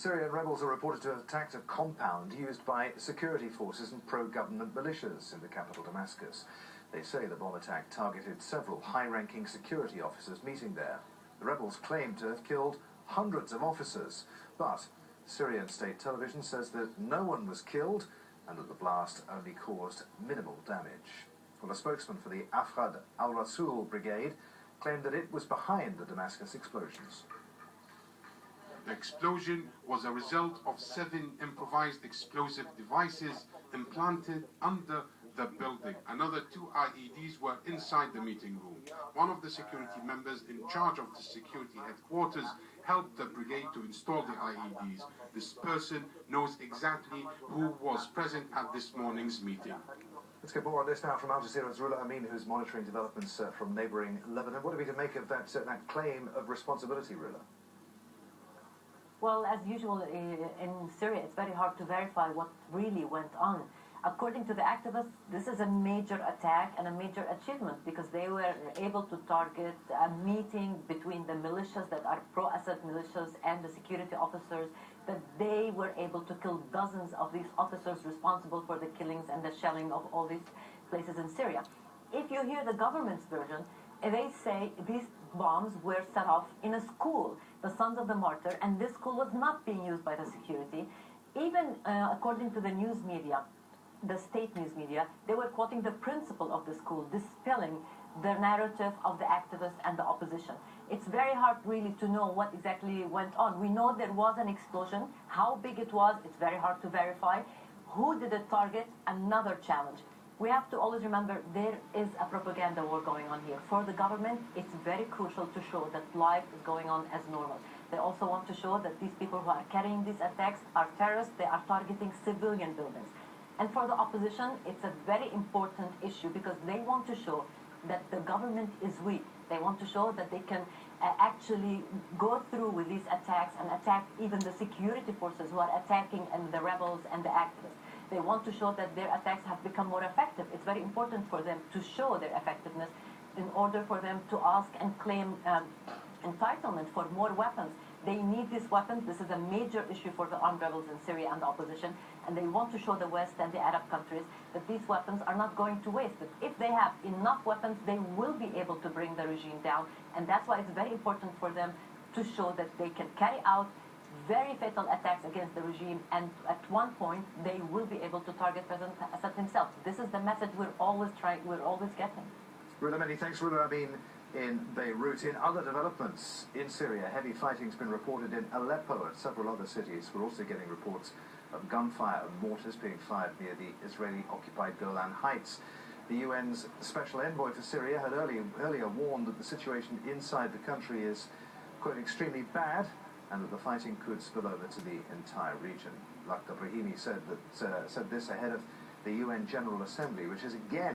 Syrian rebels are reported to have attacked a compound used by security forces and pro-government militias in the capital Damascus. They say the bomb attack targeted several high-ranking security officers meeting there. The rebels claim to have killed hundreds of officers, but Syrian state television says that no one was killed and that the blast only caused minimal damage. Well, a spokesman for the Afrad al-Rasul brigade claimed that it was behind the Damascus explosions. The explosion was a result of 7 improvised explosive devices implanted under the building. Another 2 IEDs were inside the meeting room. One of the security members in charge of the security headquarters helped the brigade to install the IEDs. This person knows exactly who was present at this morning's meeting. Let's get more on this now from Aljazeera's Rula Amin, who's monitoring developments from neighbouring Lebanon. What are we to make of that claim of responsibility, Rula? Well, as usual in Syria, it's very hard to verify what really went on. According to the activists, this is a major attack and a major achievement because they were able to target a meeting between the militias that are pro-Assad militias and the security officers, that they were able to kill dozens of these officers responsible for the killings and the shelling of all these places in Syria. If you hear the government's version, they say these bombs were set off in a school, the Sons of the Martyr, and this school was not being used by the security. Even according to the news media, the state news media, they were quoting the principal of the school, dispelling the narrative of the activists and the opposition. It's very hard really to know what exactly went on. We know there was an explosion. How big it was, it's very hard to verify. Who did it target? Another challenge. We have to always remember there is a propaganda war going on here. For the government, it's very crucial to show that life is going on as normal. They also want to show that these people who are carrying these attacks are terrorists. They are targeting civilian buildings. And for the opposition, it's a very important issue because they want to show that the government is weak. They want to show that they can actually go through with these attacks and attack even the security forces who are attacking and the rebels and the activists. They want to show that their attacks have become more effective. It's very important for them to show their effectiveness in order for them to ask and claim entitlement for more weapons. They need these weapons. This is a major issue for the armed rebels in Syria and the opposition, and they want to show the West and the Arab countries that these weapons are not going to waste. But if they have enough weapons, they will be able to bring the regime down, and that's why it's very important for them to show that they can carry out very fatal attacks against the regime, and at one point they will be able to target President Assad himself. This is the message we're always getting. Rula, many thanks, Rula Amin in Beirut. In other developments in Syria, heavy fighting's been reported in Aleppo and several other cities. We're also getting reports of gunfire and mortars being fired near the Israeli-occupied Golan Heights. The UN's special envoy for Syria had earlier warned that the situation inside the country is, quote, extremely bad, and that the fighting could spill over to the entire region. Lakhdar Brahimi said this ahead of the UN General Assembly, which is again